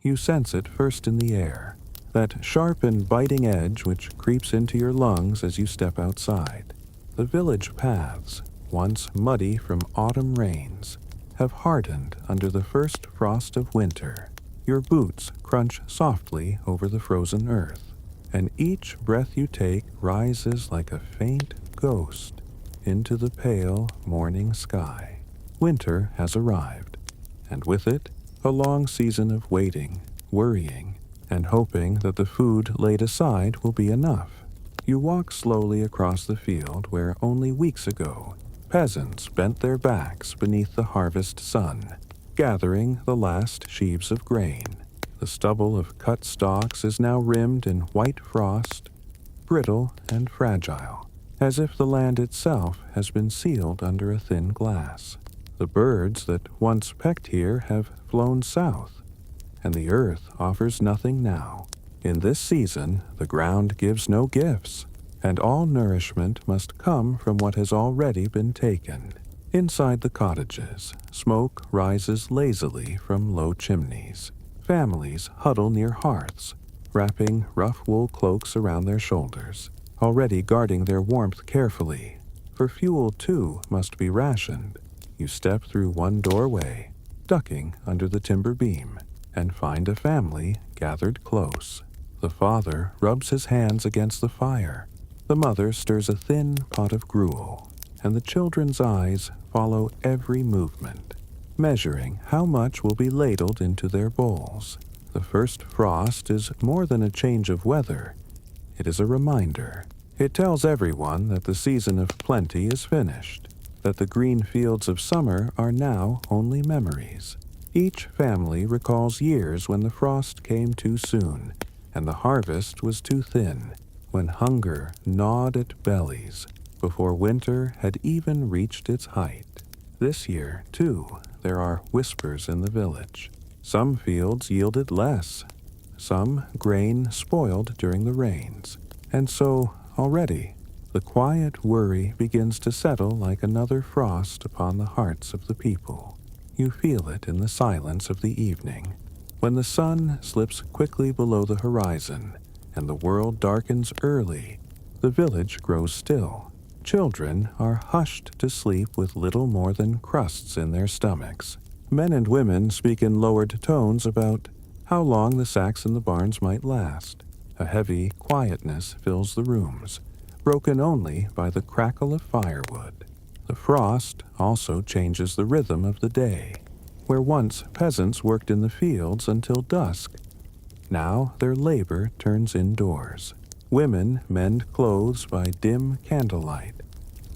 You sense it first in the air, that sharp and biting edge which creeps into your lungs as you step outside. The village paths, once muddy from autumn rains, have hardened under the first frost of winter. Your boots crunch softly over the frozen earth, and each breath you take rises like a faint ghost into the pale morning sky. Winter has arrived, and with it, a long season of waiting, worrying, and hoping that the food laid aside will be enough. You walk slowly across the field where only weeks ago, peasants bent their backs beneath the harvest sun, gathering the last sheaves of grain. The stubble of cut stalks is now rimmed in white frost, brittle and fragile, as if the land itself has been sealed under a thin glass. The birds that once pecked here have flown south, and the earth offers nothing now. In this season, the ground gives no gifts, and all nourishment must come from what has already been taken. Inside the cottages, smoke rises lazily from low chimneys. Families huddle near hearths, wrapping rough wool cloaks around their shoulders, already guarding their warmth carefully. For fuel, too, must be rationed. You step through one doorway, ducking under the timber beam, and find a family gathered close. The father rubs his hands against the fire. The mother stirs a thin pot of gruel, and the children's eyes follow every movement, measuring how much will be ladled into their bowls. The first frost is more than a change of weather. It is a reminder. It tells everyone that the season of plenty is finished, that the green fields of summer are now only memories. Each family recalls years when the frost came too soon, and the harvest was too thin, when hunger gnawed at bellies before winter had even reached its height. This year, too, there are whispers in the village. Some fields yielded less, some grain spoiled during the rains, and so, already, the quiet worry begins to settle like another frost upon the hearts of the people. You feel it in the silence of the evening, when the sun slips quickly below the horizon and the world darkens early. The village grows still. Children are hushed to sleep with little more than crusts in their stomachs. Men and women speak in lowered tones about how long the sacks in the barns might last. A heavy quietness fills the rooms, broken only by the crackle of firewood. The frost also changes the rhythm of the day. Where once peasants worked in the fields until dusk, now their labor turns indoors. Women mend clothes by dim candlelight,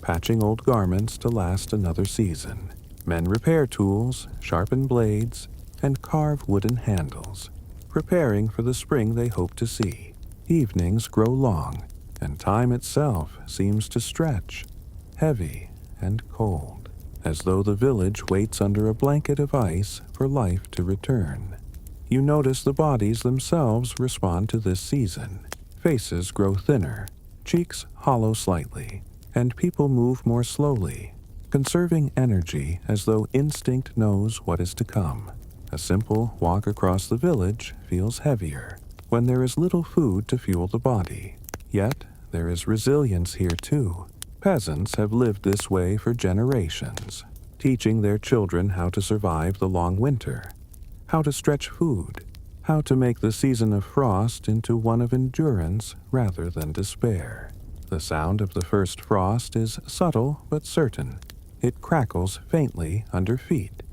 patching old garments to last another season. Men repair tools, sharpen blades, and carve wooden handles, preparing for the spring they hope to see. Evenings grow long, and time itself seems to stretch, heavy and cold, as though the village waits under a blanket of ice for life to return. You notice the bodies themselves respond to this season. Faces grow thinner, cheeks hollow slightly, and people move more slowly, conserving energy as though instinct knows what is to come. A simple walk across the village feels heavier when there is little food to fuel the body. Yet there is resilience here too. Peasants have lived this way for generations, teaching their children how to survive the long winter, how to stretch food, how to make the season of frost into one of endurance rather than despair. The sound of the first frost is subtle but certain. It crackles faintly under feet.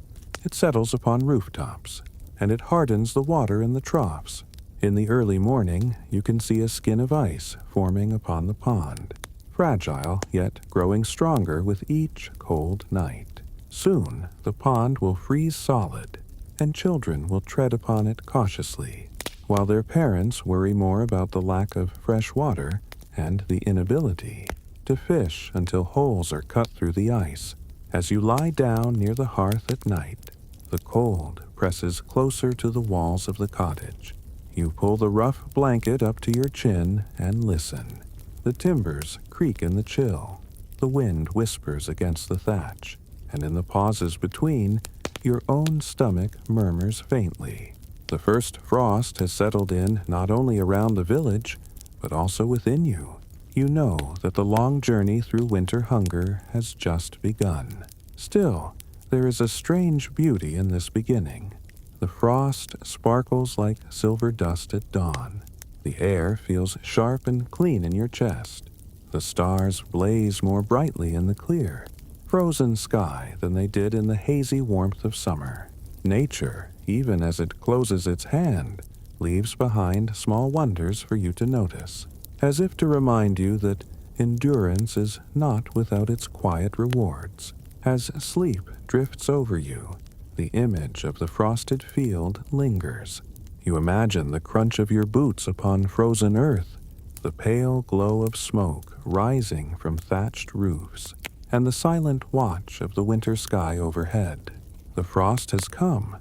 It settles upon rooftops, and it hardens the water in the troughs. In the early morning, you can see a skin of ice forming upon the pond, fragile yet growing stronger with each cold night. Soon, the pond will freeze solid, and children will tread upon it cautiously, while their parents worry more about the lack of fresh water and the inability to fish until holes are cut through the ice. As you lie down near the hearth at night, the cold presses closer to the walls of the cottage. You pull the rough blanket up to your chin and listen. The timbers creak in the chill. The wind whispers against the thatch, and in the pauses between, your own stomach murmurs faintly. The first frost has settled in not only around the village, but also within you. You know that the long journey through winter hunger has just begun. Still, there is a strange beauty in this beginning. The frost sparkles like silver dust at dawn. The air feels sharp and clean in your chest. The stars blaze more brightly in the clear, frozen sky than they did in the hazy warmth of summer. Nature, even as it closes its hand, leaves behind small wonders for you to notice, as if to remind you that endurance is not without its quiet rewards. As sleep drifts over you, the image of the frosted field lingers. You imagine the crunch of your boots upon frozen earth, the pale glow of smoke rising from thatched roofs, and the silent watch of the winter sky overhead. The frost has come,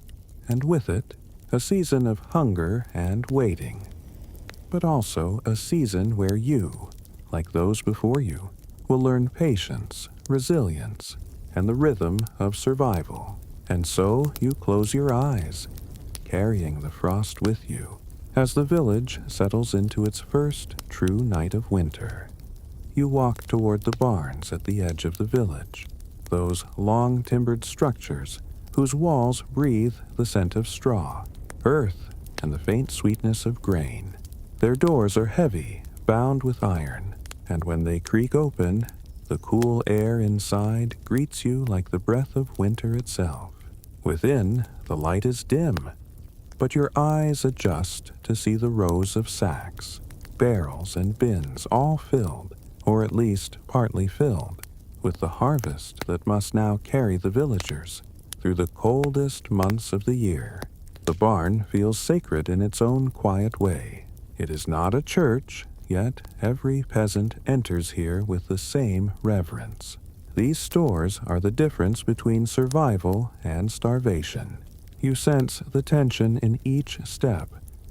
and with it, a season of hunger and waiting, but also a season where you, like those before you, will learn patience, resilience, and the rhythm of survival. And so you close your eyes, carrying the frost with you, as the village settles into its first true night of winter. You walk toward the barns at the edge of the village, those long timbered structures whose walls breathe the scent of straw, earth, and the faint sweetness of grain. Their doors are heavy, bound with iron, and when they creak open, the cool air inside greets you like the breath of winter itself. Within, the light is dim, but your eyes adjust to see the rows of sacks, barrels, and bins all filled, or at least partly filled, with the harvest that must now carry the villagers through the coldest months of the year. The barn feels sacred in its own quiet way. It is not a church, yet every peasant enters here with the same reverence. These stores are the difference between survival and starvation. You sense the tension in each step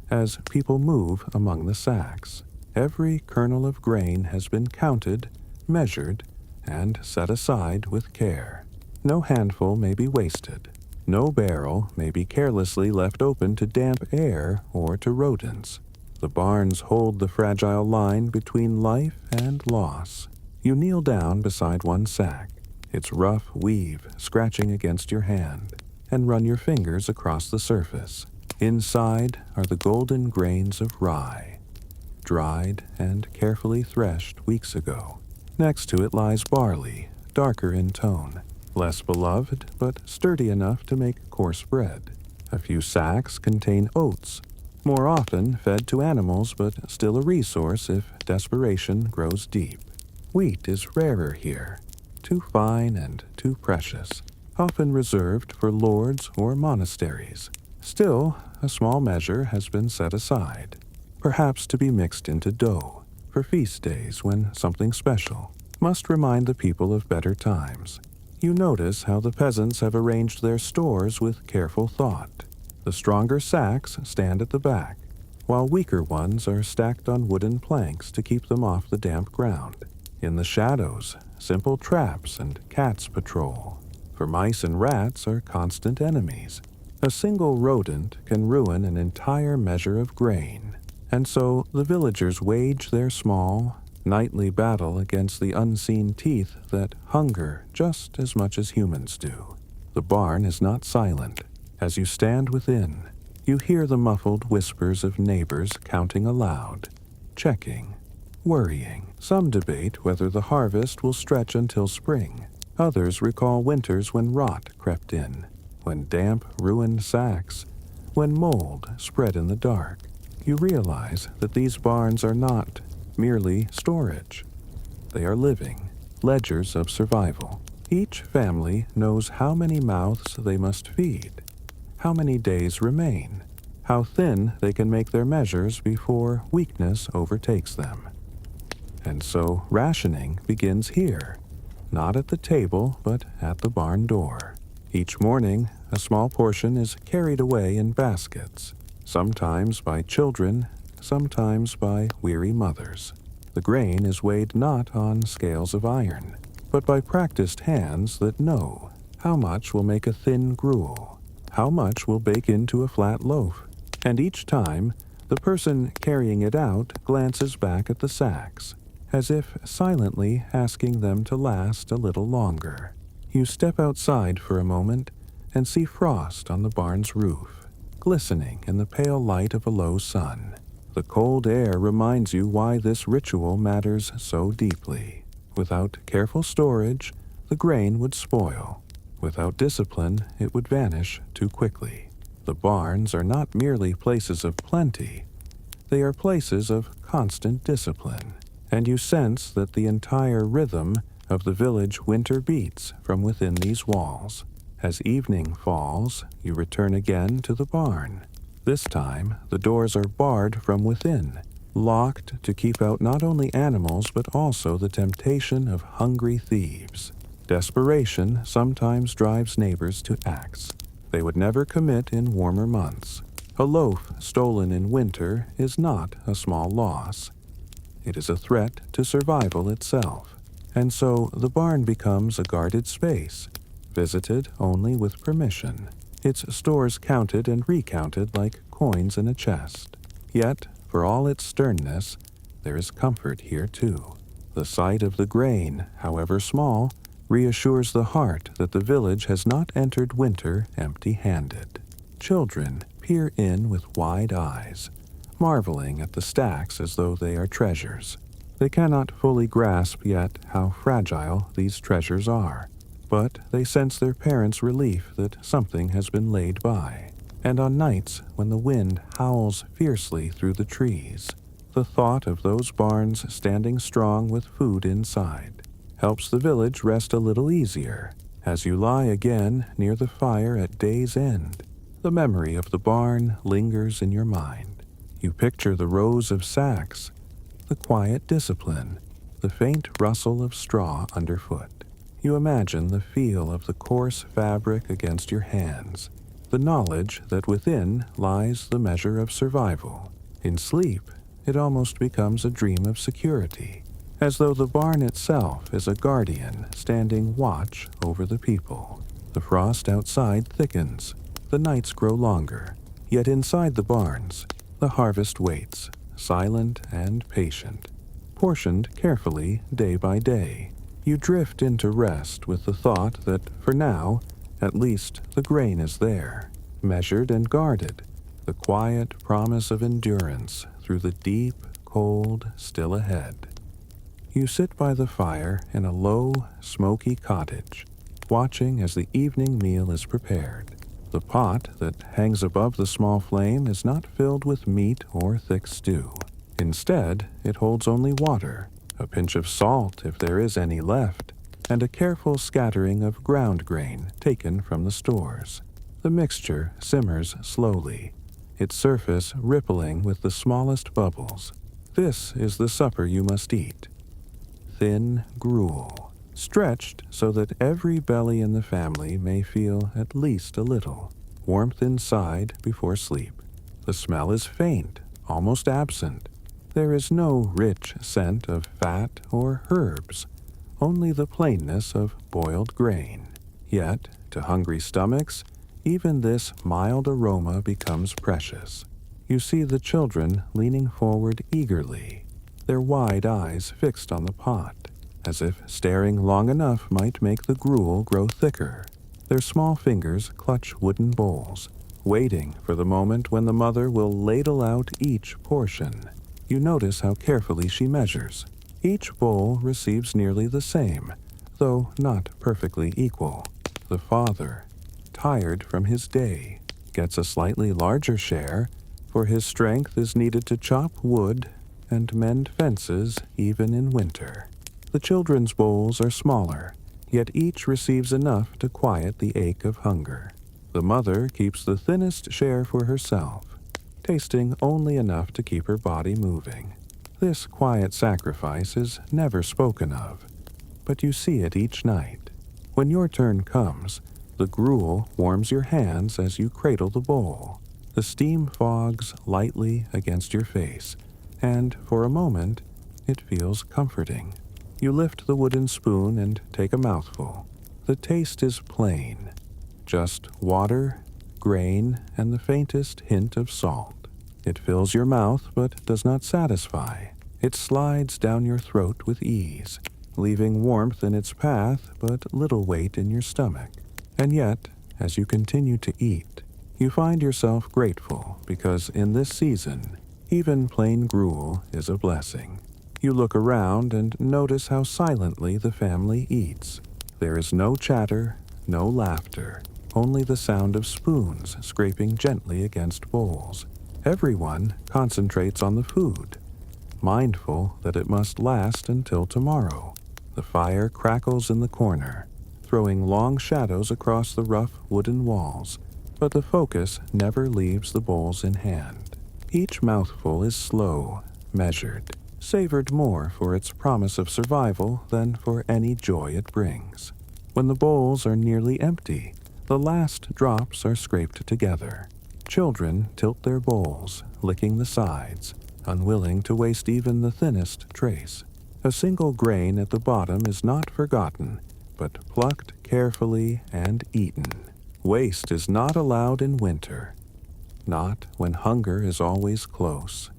as people move among the sacks. Every kernel of grain has been counted, measured, and set aside with care. No handful may be wasted. No barrel may be carelessly left open to damp air or to rodents. The barns hold the fragile line between life and loss. You kneel down beside one sack, its rough weave scratching against your hand, and run your fingers across the surface. Inside are the golden grains of rye, dried and carefully threshed weeks ago. Next to it lies barley, darker in tone, less beloved but sturdy enough to make coarse bread. A few sacks contain oats, more often fed to animals but still a resource if desperation grows deep. Wheat is rarer here, too fine and too precious, often reserved for lords or monasteries. Still, a small measure has been set aside, perhaps to be mixed into dough, for feast days when something special must remind the people of better times. You notice how the peasants have arranged their stores with careful thought. The stronger sacks stand at the back, while weaker ones are stacked on wooden planks to keep them off the damp ground. In the shadows, simple traps and cats patrol, for mice and rats are constant enemies. A single rodent can ruin an entire measure of grain, and so the villagers wage their small, nightly battle against the unseen teeth that hunger just as much as humans do. The barn is not silent. As you stand within, you hear the muffled whispers of neighbors counting aloud, checking, worrying. Some debate whether the harvest will stretch until spring. Others recall winters when rot crept in, when damp, ruined sacks, when mold spread in the dark. You realize that these barns are not merely storage. They are living ledgers of survival. Each family knows how many mouths they must feed, how many days remain, how thin they can make their measures before weakness overtakes them. And so rationing begins here, not at the table, but at the barn door. Each morning, a small portion is carried away in baskets, sometimes by children, sometimes by weary mothers. The grain is weighed not on scales of iron, but by practiced hands that know how much will make a thin gruel, how much will bake into a flat loaf, and each time, the person carrying it out glances back at the sacks, as if silently asking them to last a little longer. You step outside for a moment and see frost on the barn's roof, glistening in the pale light of a low sun. The cold air reminds you why this ritual matters so deeply. Without careful storage, the grain would spoil. Without discipline, it would vanish too quickly. The barns are not merely places of plenty, they are places of constant discipline, and you sense that the entire rhythm of the village winter beats from within these walls. As evening falls, you return again to the barn. This time, the doors are barred from within, locked to keep out not only animals but also the temptation of hungry thieves. Desperation sometimes drives neighbors to acts they would never commit in warmer months. A loaf stolen in winter is not a small loss. It is a threat to survival itself, and so the barn becomes a guarded space, visited only with permission, its stores counted and recounted like coins in a chest. Yet, for all its sternness, there is comfort here too. The sight of the grain, however small, reassures the heart that the village has not entered winter empty-handed. Children peer in with wide eyes, marveling at the stacks as though they are treasures. They cannot fully grasp yet how fragile these treasures are, but they sense their parents' relief that something has been laid by. And on nights when the wind howls fiercely through the trees, the thought of those barns standing strong with food inside helps the village rest a little easier. As you lie again near the fire at day's end, the memory of the barn lingers in your mind. You picture the rows of sacks, the quiet discipline, the faint rustle of straw underfoot. You imagine the feel of the coarse fabric against your hands, the knowledge that within lies the measure of survival. In sleep, it almost becomes a dream of security, as though the barn itself is a guardian standing watch over the people. The frost outside thickens, the nights grow longer, yet inside the barns, the harvest waits, silent and patient, portioned carefully day by day. You drift into rest with the thought that, for now, at least the grain is there, measured and guarded, the quiet promise of endurance through the deep, cold still ahead. You sit by the fire in a low, smoky cottage, watching as the evening meal is prepared. The pot that hangs above the small flame is not filled with meat or thick stew. Instead, it holds only water, a pinch of salt if there is any left, and a careful scattering of ground grain taken from the stores. The mixture simmers slowly, its surface rippling with the smallest bubbles. This is the supper you must eat. Thin gruel, stretched so that every belly in the family may feel at least a little warmth inside before sleep. The smell is faint, almost absent. There is no rich scent of fat or herbs, only the plainness of boiled grain. Yet, to hungry stomachs, even this mild aroma becomes precious. You see the children leaning forward eagerly, their wide eyes fixed on the pot, as if staring long enough might make the gruel grow thicker. Their small fingers clutch wooden bowls, waiting for the moment when the mother will ladle out each portion. You notice how carefully she measures. Each bowl receives nearly the same, though not perfectly equal. The father, tired from his day, gets a slightly larger share, for his strength is needed to chop wood and mend fences even in winter. The children's bowls are smaller, yet each receives enough to quiet the ache of hunger. The mother keeps the thinnest share for herself, tasting only enough to keep her body moving. This quiet sacrifice is never spoken of, but you see it each night. When your turn comes, the gruel warms your hands as you cradle the bowl. The steam fogs lightly against your face, and for a moment, it feels comforting. You lift the wooden spoon and take a mouthful. The taste is plain, just water, grain and the faintest hint of salt. It fills your mouth but does not satisfy. It slides down your throat with ease, leaving warmth in its path but little weight in your stomach. And yet, as you continue to eat, you find yourself grateful because in this season, even plain gruel is a blessing. You look around and notice how silently the family eats. There is no chatter, no laughter, only the sound of spoons scraping gently against bowls. Everyone concentrates on the food, mindful that it must last until tomorrow. The fire crackles in the corner, throwing long shadows across the rough wooden walls, but the focus never leaves the bowls in hand. Each mouthful is slow, measured, savored more for its promise of survival than for any joy it brings. When the bowls are nearly empty, the last drops are scraped together. Children tilt their bowls, licking the sides, unwilling to waste even the thinnest trace. A single grain at the bottom is not forgotten, but plucked carefully and eaten. Waste is not allowed in winter, not when hunger is always close.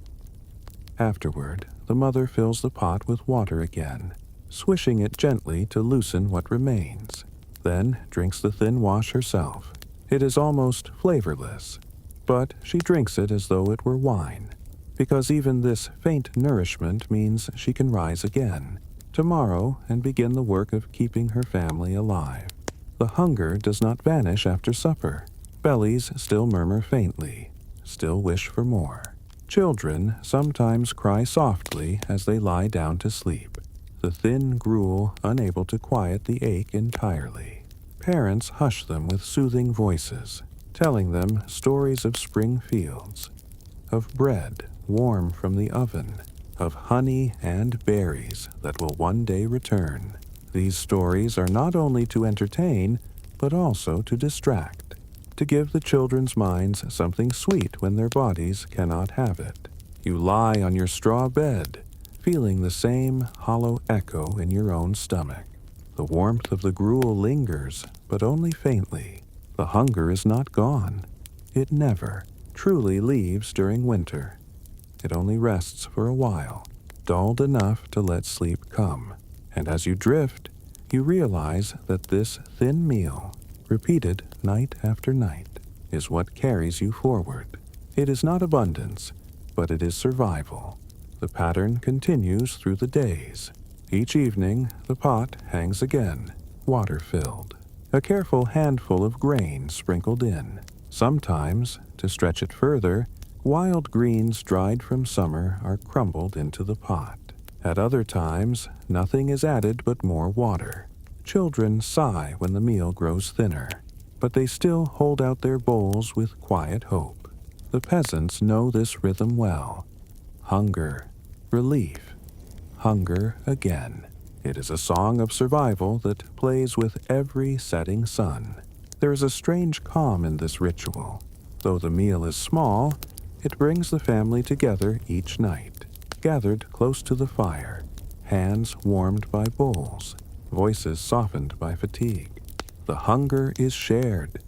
Afterward, the mother fills the pot with water again, swishing it gently to loosen what remains, then drinks the thin wash herself. It is almost flavorless, but she drinks it as though it were wine, because even this faint nourishment means she can rise again, tomorrow, and begin the work of keeping her family alive. The hunger does not vanish after supper. Bellies still murmur faintly, still wish for more. Children sometimes cry softly as they lie down to sleep, the thin gruel unable to quiet the ache entirely. Parents hush them with soothing voices, telling them stories of spring fields, of bread warm from the oven, of honey and berries that will one day return. These stories are not only to entertain, but also to distract, to give the children's minds something sweet when their bodies cannot have it. You lie on your straw bed, feeling the same hollow echo in your own stomach. The warmth of the gruel lingers, but only faintly. The hunger is not gone. It never truly leaves during winter. It only rests for a while, dulled enough to let sleep come. And as you drift, you realize that this thin meal, repeated night after night, is what carries you forward. It is not abundance, but it is survival. The pattern continues through the days. Each evening, the pot hangs again, water-filled, a careful handful of grain sprinkled in. Sometimes, to stretch it further, wild greens dried from summer are crumbled into the pot. At other times, nothing is added but more water. Children sigh when the meal grows thinner, but they still hold out their bowls with quiet hope. The peasants know this rhythm well. Hunger, relief, hunger again. It is a song of survival that plays with every setting sun. There is a strange calm in this ritual. Though the meal is small, it brings the family together each night, gathered close to the fire, hands warmed by bowls, voices softened by fatigue. The hunger is shared,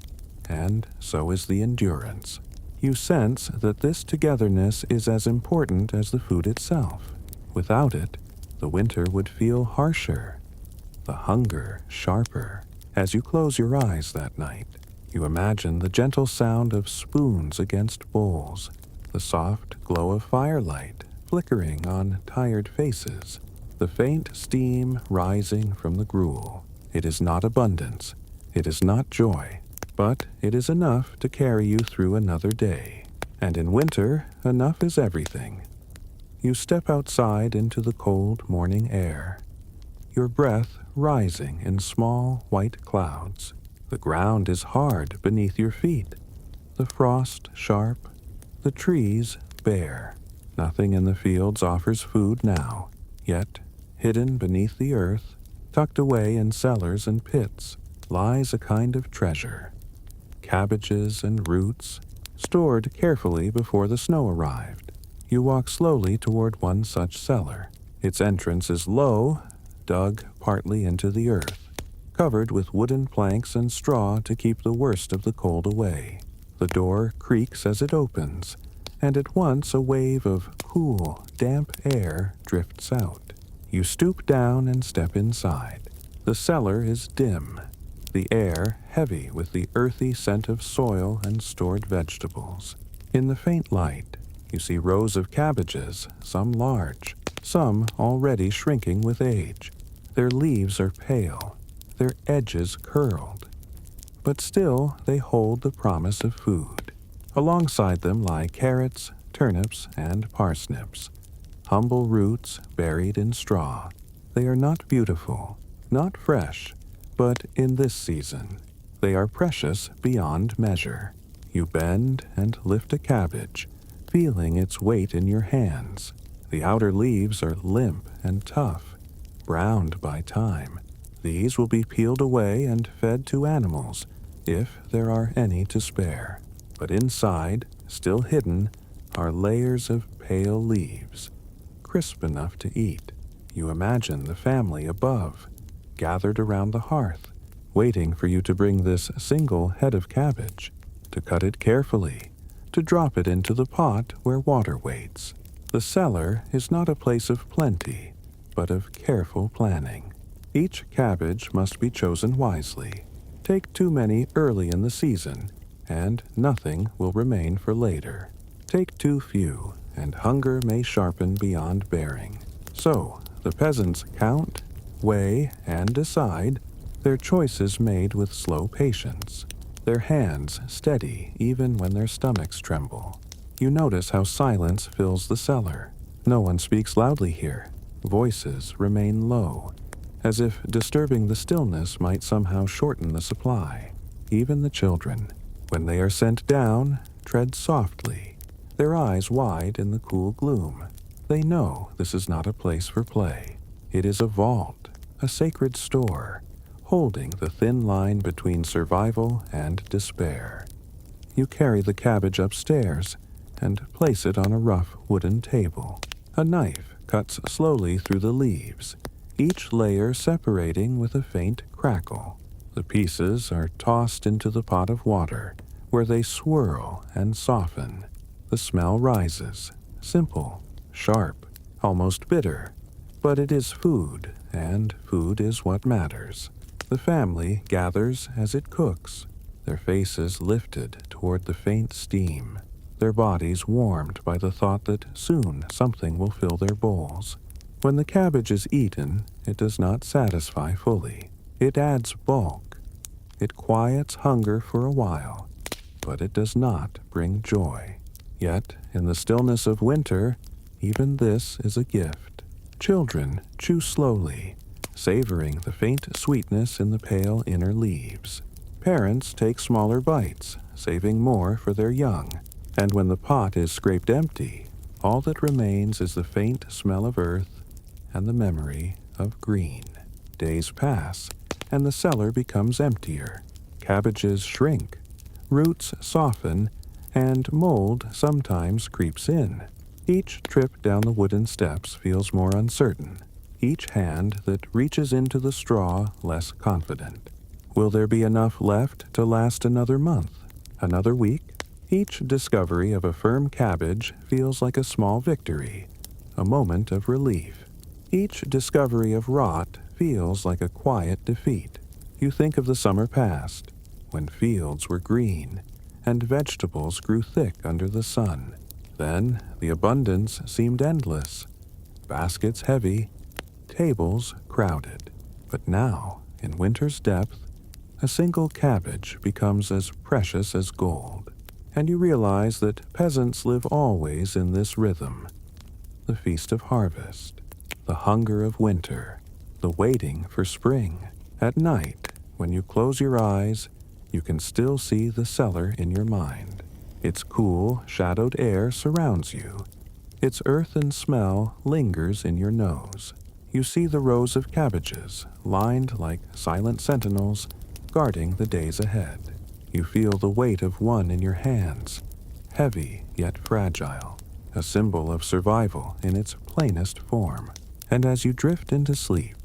and so is the endurance. You sense that this togetherness is as important as the food itself. Without it, the winter would feel harsher, the hunger sharper. As you close your eyes that night, you imagine the gentle sound of spoons against bowls, the soft glow of firelight flickering on tired faces, the faint steam rising from the gruel. It is not abundance, it is not joy, but it is enough to carry you through another day. And in winter, enough is everything. You step outside into the cold morning air, your breath rising in small white clouds. The ground is hard beneath your feet, the frost sharp, the trees bare. Nothing in the fields offers food now, yet, hidden beneath the earth, tucked away in cellars and pits, lies a kind of treasure. Cabbages and roots, stored carefully before the snow arrived. You walk slowly toward one such cellar. Its entrance is low, dug partly into the earth, covered with wooden planks and straw to keep the worst of the cold away. The door creaks as it opens, and at once a wave of cool, damp air drifts out. You stoop down and step inside. The cellar is dim, the air heavy with the earthy scent of soil and stored vegetables. In the faint light, you see rows of cabbages, some large, some already shrinking with age. Their leaves are pale, their edges curled, but still they hold the promise of food. Alongside them lie carrots, turnips, and parsnips, humble roots buried in straw. They are not beautiful, not fresh, but in this season, they are precious beyond measure. You bend and lift a cabbage, feeling its weight in your hands. The outer leaves are limp and tough, browned by time. These will be peeled away and fed to animals, if there are any to spare. But inside, still hidden, are layers of pale leaves, crisp enough to eat. You imagine the family above, gathered around the hearth, waiting for you to bring this single head of cabbage, to cut it carefully, to drop it into the pot where water waits. The cellar is not a place of plenty, but of careful planning. Each cabbage must be chosen wisely. Take too many early in the season, and nothing will remain for later. Take too few, and hunger may sharpen beyond bearing. So, the peasants count, weigh, and decide, their choices made with slow patience, their hands steady even when their stomachs tremble. You notice how silence fills the cellar. No one speaks loudly here. Voices remain low, as if disturbing the stillness might somehow shorten the supply. Even the children, when they are sent down, tread softly, their eyes wide in the cool gloom. They know this is not a place for play. It is a vault, a sacred store, holding the thin line between survival and despair. You carry the cabbage upstairs and place it on a rough wooden table. A knife cuts slowly through the leaves, each layer separating with a faint crackle. The pieces are tossed into the pot of water, where they swirl and soften. The smell rises, simple, sharp, almost bitter. But it is food, and food is what matters. The family gathers as it cooks, their faces lifted toward the faint steam, their bodies warmed by the thought that soon something will fill their bowls. When the cabbage is eaten, it does not satisfy fully. It adds bulk. It quiets hunger for a while, but it does not bring joy. Yet, in the stillness of winter, even this is a gift. Children chew slowly, savoring the faint sweetness in the pale inner leaves. Parents take smaller bites, saving more for their young. And when the pot is scraped empty, all that remains is the faint smell of earth and the memory of green. Days pass, and the cellar becomes emptier. Cabbages shrink, roots soften, and mold sometimes creeps in. Each trip down the wooden steps feels more uncertain, each hand that reaches into the straw less confident. Will there be enough left to last another month, another week? Each discovery of a firm cabbage feels like a small victory, a moment of relief. Each discovery of rot feels like a quiet defeat. You think of the summer past, when fields were green and vegetables grew thick under the sun. Then the abundance seemed endless, baskets heavy, tables crowded. But now, in winter's depth, a single cabbage becomes as precious as gold. And you realize that peasants live always in this rhythm. The feast of harvest, the hunger of winter, the waiting for spring. At night, when you close your eyes, you can still see the cellar in your mind. Its cool, shadowed air surrounds you. Its earthen smell lingers in your nose. You see the rows of cabbages, lined like silent sentinels, guarding the days ahead. You feel the weight of one in your hands, heavy yet fragile, a symbol of survival in its plainest form. And as you drift into sleep,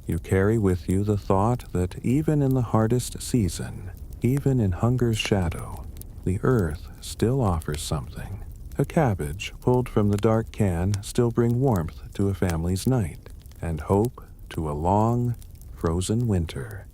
you carry with you the thought that even in the hardest season, even in hunger's shadow, the earth still offers something. A cabbage pulled from the dark can still bring warmth to a family's night, and hope to a long, frozen winter.